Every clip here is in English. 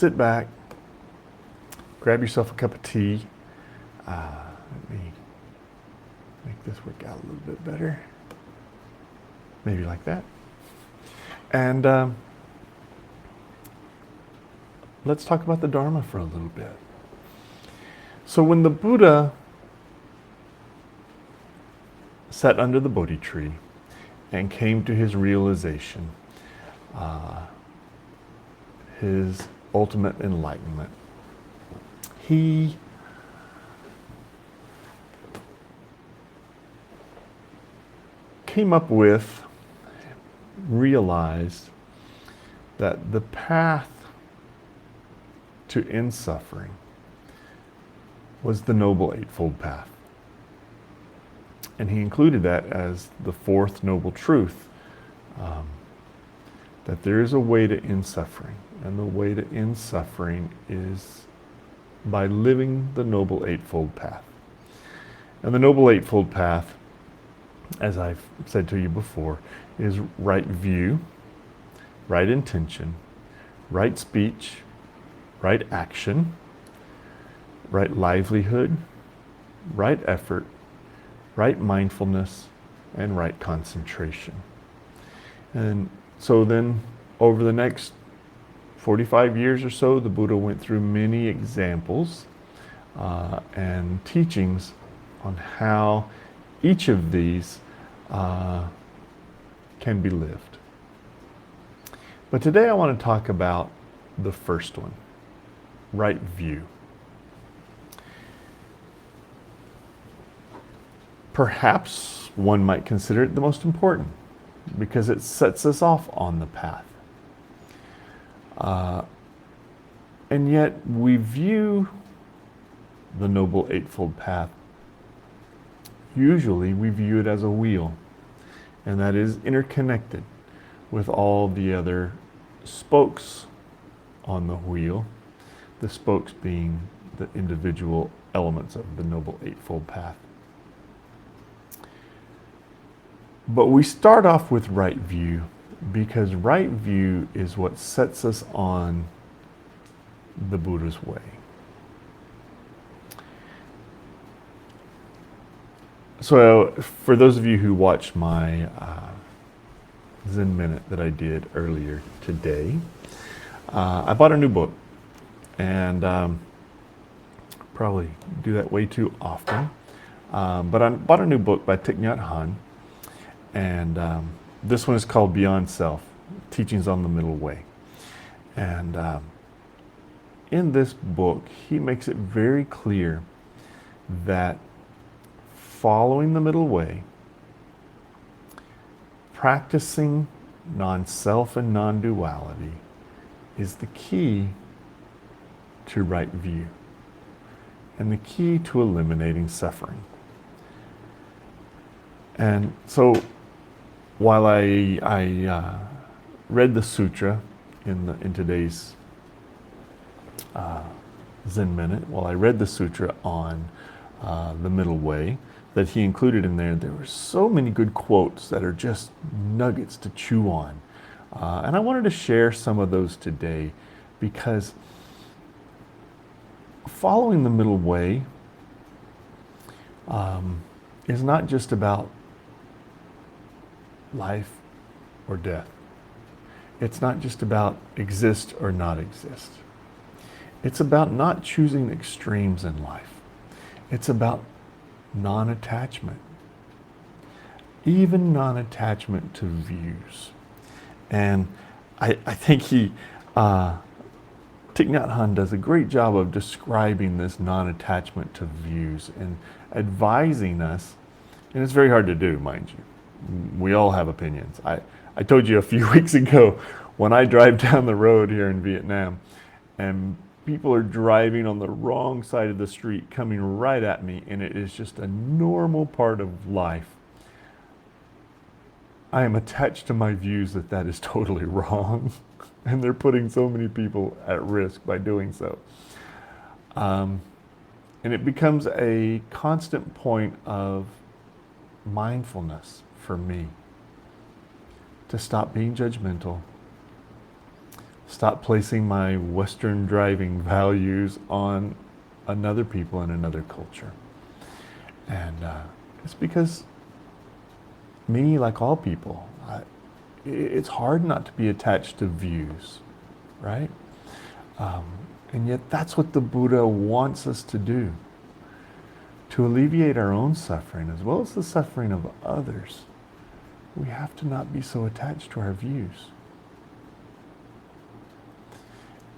sit back, grab yourself a cup of tea. Let me make this work out a little bit better. Maybe like that. And let's talk about the Dharma for a little bit. So when the Buddha sat under the Bodhi tree and came to his realization, his ultimate enlightenment, he came up with, realized that the path to end suffering was the Noble Eightfold Path. And he included that as the fourth noble truth, that there is a way to end suffering. And the way to end suffering is by living the Noble Eightfold Path. And the Noble Eightfold Path, as I've said to you before, is right view, right intention, right speech, right action, right livelihood, right effort, right mindfulness, and right concentration. And so then over the next 45 years or so, the Buddha went through many examples and teachings on how each of these can be lived. But today I want to talk about the first one, right view. Perhaps one might consider it the most important because it sets us off on the path. And yet we view the Noble Eightfold Path, usually we view it as a wheel, and that is interconnected with all the other spokes on the wheel, the spokes being the individual elements of the Noble Eightfold Path. But we start off with right view because right view is what sets us on the Buddha's way. So for those of you who watched my Zen Minute that I did earlier today, I bought a new book, and probably do that way too often. But I bought a new book by Thich Nhat Hanh, and this one is called Beyond Self, Teachings on the Middle Way. And in this book, he makes it very clear that following the middle way, practicing non-self and non-duality is the key to right view and the key to eliminating suffering. And so while I read the sutra in today's Zen Minute, while I read the sutra on the middle way that he included in there, there were so many good quotes that are just nuggets to chew on. And I wanted to share some of those today because following the middle way is not just about life or death. It's not just about exist or not exist. It's about not choosing extremes in life. It's about non-attachment, even non-attachment to views. And I think Thich Nhat Hanh does a great job of describing this non-attachment to views and advising us, and it's very hard to do, mind you. We all have opinions. I told you a few weeks ago, when I drive down the road here in Vietnam, and people are driving on the wrong side of the street coming right at me, and it is just a normal part of life. I am attached to my views that that is totally wrong, and they're putting so many people at risk by doing so. And it becomes a constant point of mindfulness for me to stop being judgmental, stop placing my Western driving values on another people in another culture. And it's because me, like all people, it's hard not to be attached to views, right? And yet that's what the Buddha wants us to do, to alleviate our own suffering as well as the suffering of others. We have to not be so attached to our views.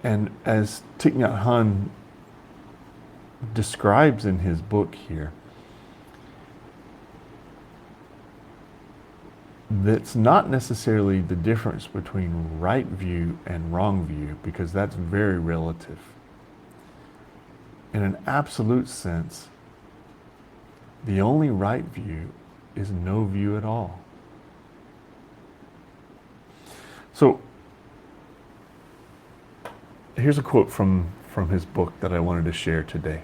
And as Thich Nhat Hanh describes in his book here, that's not necessarily the difference between right view and wrong view, because that's very relative. In an absolute sense, the only right view is no view at all. So here's a quote from his book that I wanted to share today.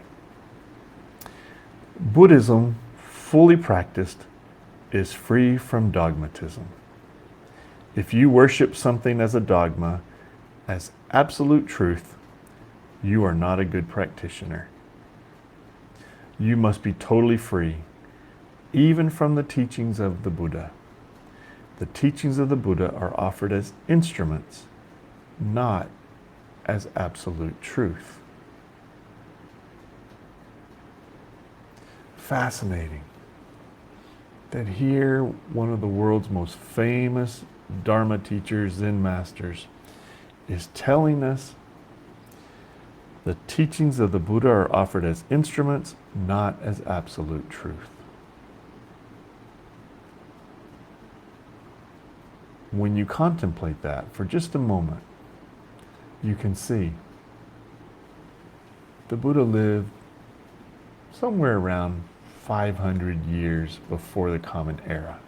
Buddhism, fully practiced, is free from dogmatism. If you worship something as a dogma, as absolute truth, you are not a good practitioner. You must be totally free, even from the teachings of the Buddha. The teachings of the Buddha are offered as instruments, not as absolute truth. Fascinating that here one of the world's most famous Dharma teachers, Zen masters, is telling us the teachings of the Buddha are offered as instruments, not as absolute truth. When you contemplate that for just a moment, you can see the Buddha lived somewhere around 500 years before the Common Era.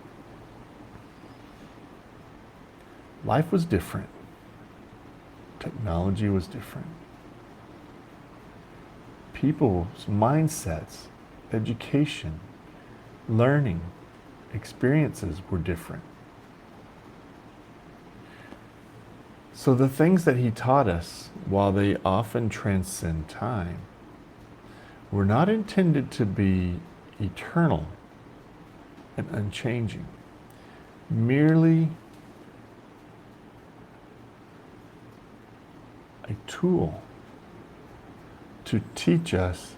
Life was different. Technology was different. People's mindsets, education, learning, experiences were different. So the things that he taught us, while they often transcend time, were not intended to be eternal and unchanging, merely a tool to teach us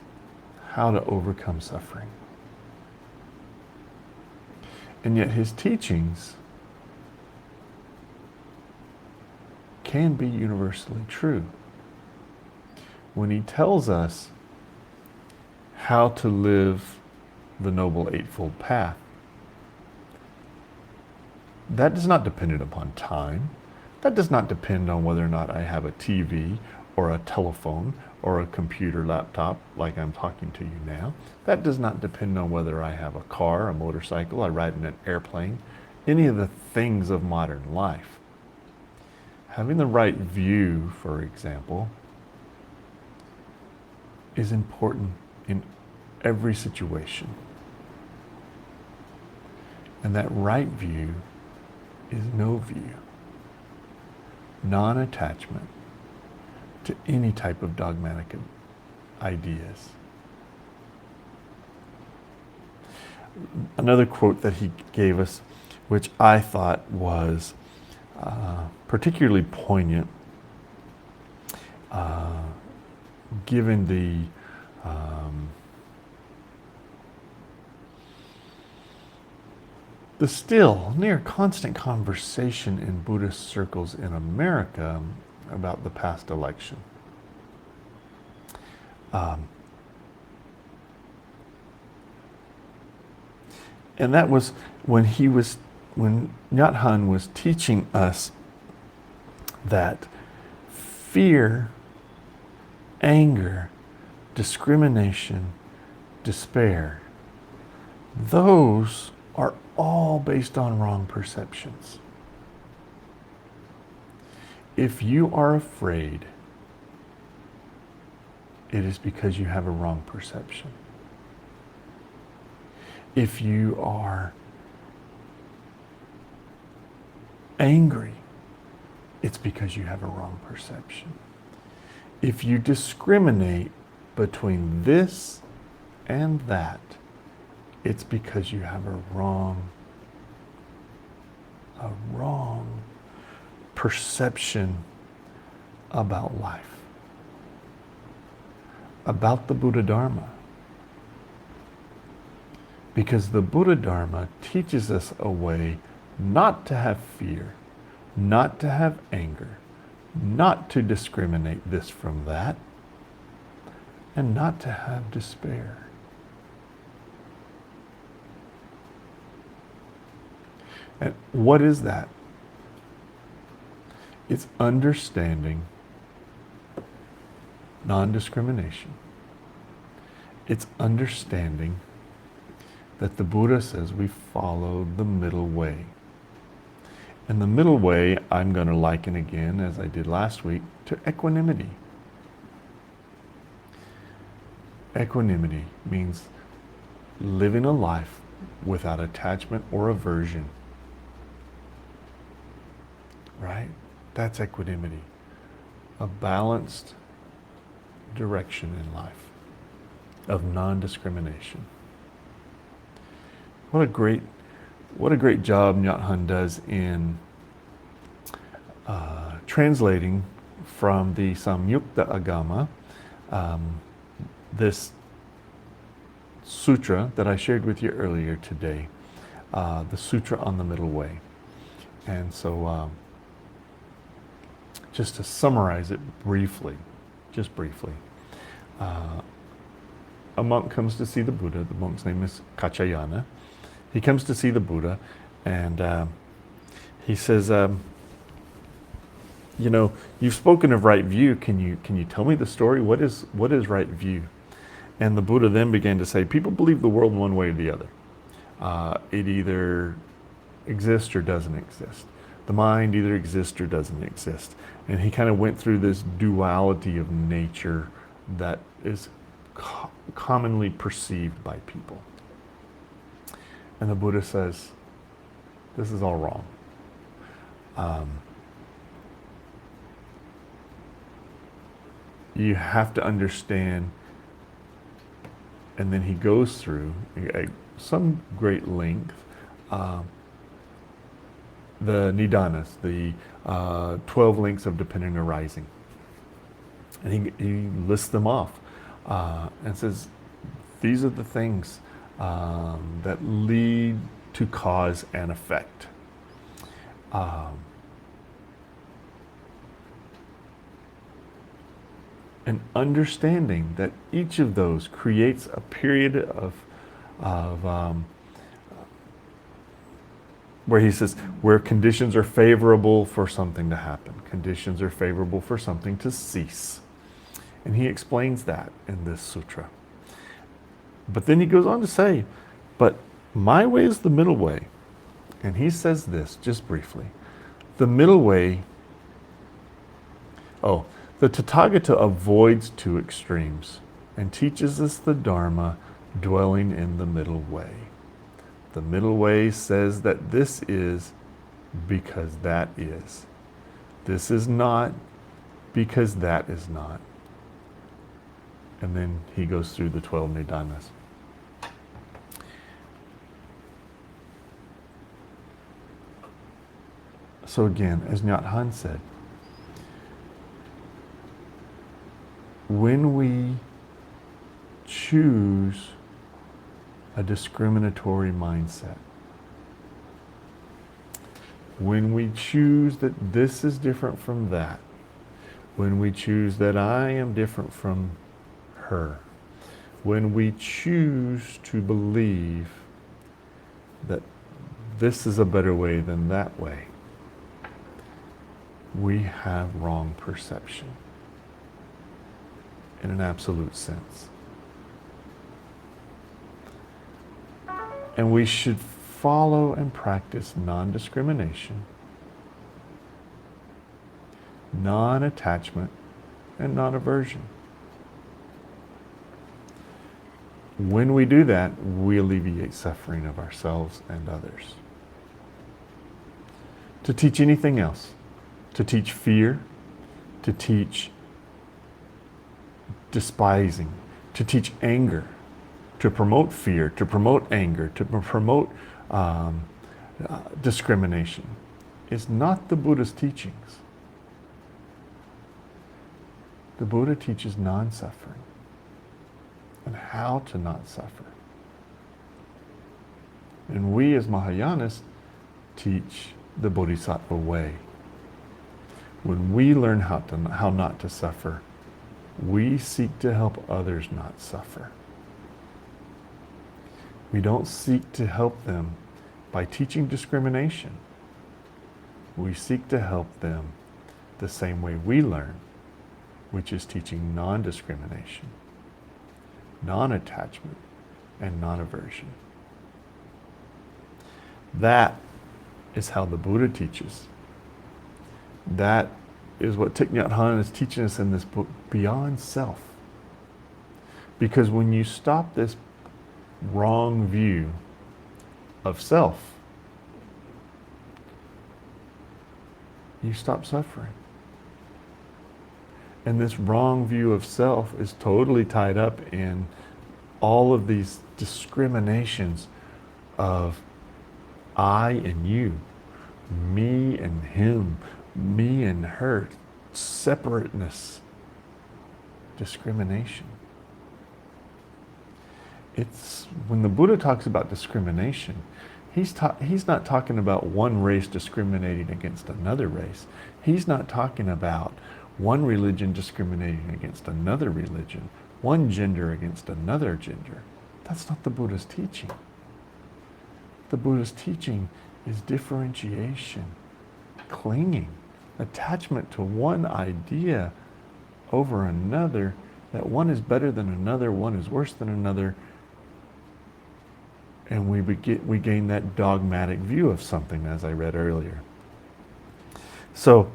how to overcome suffering. And yet his teachings can be universally true. When he tells us how to live the Noble Eightfold Path, that is not dependent upon time. That does not depend on whether or not I have a TV or a telephone or a computer laptop like I'm talking to you now. That does not depend on whether I have a car, a motorcycle, I ride in an airplane, any of the things of modern life. Having the right view, for example, is important in every situation. And that right view is no view, non-attachment to any type of dogmatic ideas. Another quote that he gave us, which I thought was particularly poignant, given the still near constant conversation in Buddhist circles in America about the past election. And that was when Nhat Hanh was teaching us that fear, anger, discrimination, despair, those are all based on wrong perceptions. If you are afraid, it is because you have a wrong perception. If you are angry, it's because you have a wrong perception. If you discriminate between this and that, it's because you have a wrong perception about life, about the Buddha Dharma. Because the Buddha Dharma teaches us a way not to have fear, not to have anger, not to discriminate this from that, and not to have despair. And what is that? It's understanding non-discrimination. It's understanding that the Buddha says we follow the middle way. And the middle way, I'm going to liken again, as I did last week, to equanimity. Equanimity means living a life without attachment or aversion. Right? That's equanimity. A balanced direction in life of non-discrimination. What a great job Nyat Hanh does in translating from the Samyukta Agama, this sutra that I shared with you earlier today, the Sutra on the Middle Way. And so just to summarize it briefly, a monk comes to see the Buddha. The monk's name is Kachayana. He comes to see the Buddha, and he says, you've spoken of right view. Can you tell me the story? What is right view? And the Buddha then began to say, people believe the world one way or the other. It either exists or doesn't exist. The mind either exists or doesn't exist. And he kind of went through this duality of nature that is commonly perceived by people. And the Buddha says, this is all wrong. You have to understand, and then he goes through some great length, the nidanas, the 12 links of dependent arising. And he lists them off and says, these are the things that lead to cause and effect. And understanding that each of those creates a period of where he says, where conditions are favorable for something to happen, conditions are favorable for something to cease. And he explains that in this sutra. But then he goes on to say, but my way is the middle way. And he says this, just briefly. The middle way, the Tathagata avoids two extremes and teaches us the Dharma dwelling in the middle way. The middle way says that this is because that is. This is not because that is not. And then he goes through the 12 nidanas. So again, as Nyat Hanh said, when we choose a discriminatory mindset, when we choose that this is different from that, when we choose that I am different from her, when we choose to believe that this is a better way than that way, we have wrong perception in an absolute sense. And we should follow and practice non-discrimination, non-attachment, and non-aversion. When we do that, we alleviate suffering of ourselves and others. To teach anything else to teach fear, to teach despising, to teach anger, to promote fear, to promote anger, to promote discrimination, is not the Buddha's teachings. The Buddha teaches non-suffering and how to not suffer. And we as Mahayanists teach the Bodhisattva way. When we learn how not to suffer, we seek to help others not suffer. We don't seek to help them by teaching discrimination. We seek to help them the same way we learn, which is teaching non-discrimination, non-attachment, and non-aversion. That is how the Buddha teaches. That is what Thich Nhat Hanh is teaching us in this book, Beyond Self. Because when you stop this wrong view of self, you stop suffering. And this wrong view of self is totally tied up in all of these discriminations of I and you, me and him, me and her, separateness, discrimination. It's when the Buddha talks about discrimination, he's not talking about one race discriminating against another race. He's not talking about one religion discriminating against another religion, one gender against another gender. That's not the Buddha's teaching. The Buddha's teaching is differentiation, clinging, attachment to one idea over another, that one is better than another, one is worse than another, and we gain that dogmatic view of something, as I read earlier. So,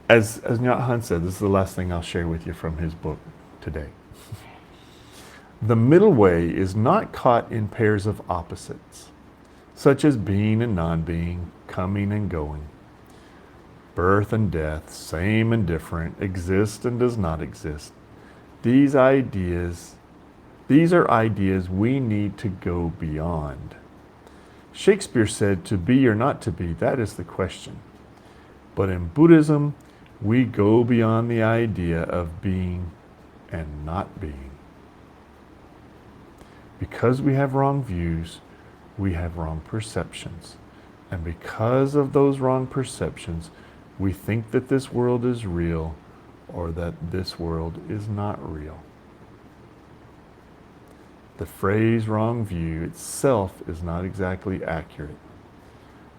as Nhat Hanh said, this is the last thing I'll share with you from his book today. The middle way is not caught in pairs of opposites, such as being and non-being, coming and going, birth and death, same and different, exist and does not exist. These are ideas we need to go beyond. Shakespeare said, to be or not to be, that is the question. But in Buddhism, we go beyond the idea of being and not being. Because we have wrong views, we have wrong perceptions. And because of those wrong perceptions, we think that this world is real or that this world is not real. The phrase wrong view itself is not exactly accurate.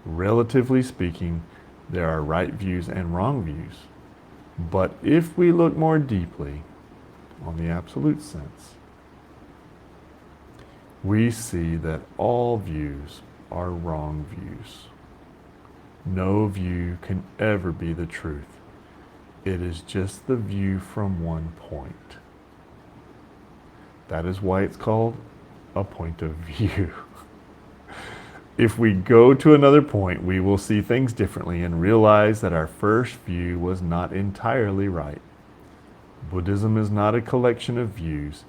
Relatively speaking, there are right views and wrong views. But if we look more deeply on the absolute sense, we see that all views are wrong views. No view can ever be the truth. It is just the view from one point. That is why it's called a point of view. If we go to another point, we will see things differently and realize that our first view was not entirely right. Buddhism is not a collection of views.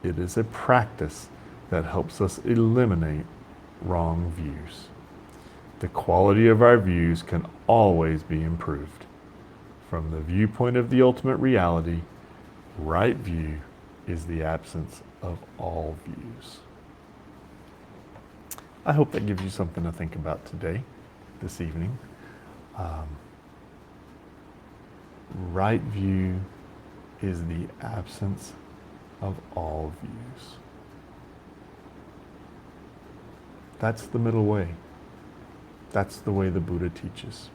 It is a practice that helps us eliminate wrong views. The quality of our views can always be improved. From the viewpoint of the ultimate reality, right view is the absence of all views. I hope that gives you something to think about today, this evening. Right view is the absence of all views. That's the middle way. That's the way the Buddha teaches.